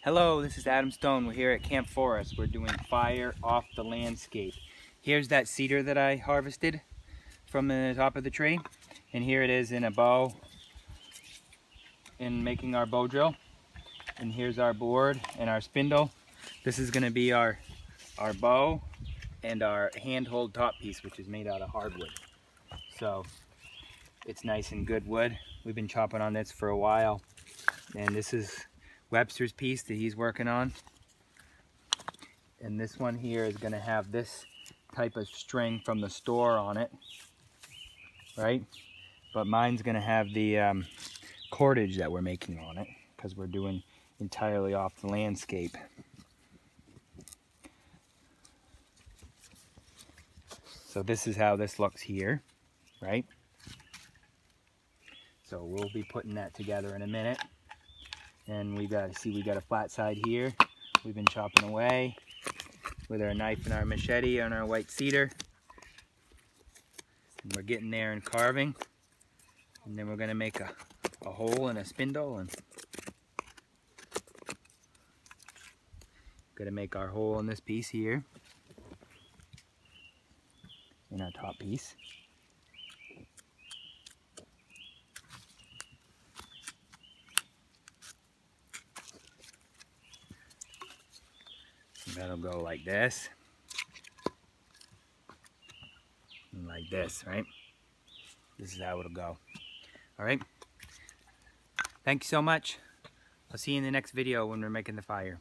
Hello, this is Adam Stone. We're here at Camp Forest. We're doing fire off the landscape. Here's that cedar that I harvested from the top of the tree. And here it is in a bow in making our bow drill. And here's our board and our spindle. This is gonna be our bow and our handhold top piece, which is made out of hardwood. So it's nice and good wood. We've been chopping on this for a while. And this is Webster's piece that he's working on. And this one here is gonna have this type of string from the store on it, right? But mine's gonna have the cordage that we're making on it because we're doing entirely off the landscape. So this is how this looks here, right? So we'll be putting that together in a minute. And we got a flat side here. We've been chopping away with our knife and our machete on our white cedar. And we're getting there and carving. And then we're gonna make a hole and a spindle, and gonna make our hole in this piece here, in our top piece. And that'll go like this. And like this, right? This is how it'll go. All right? Thank you so much. I'll see you in the next video when we're making the fire.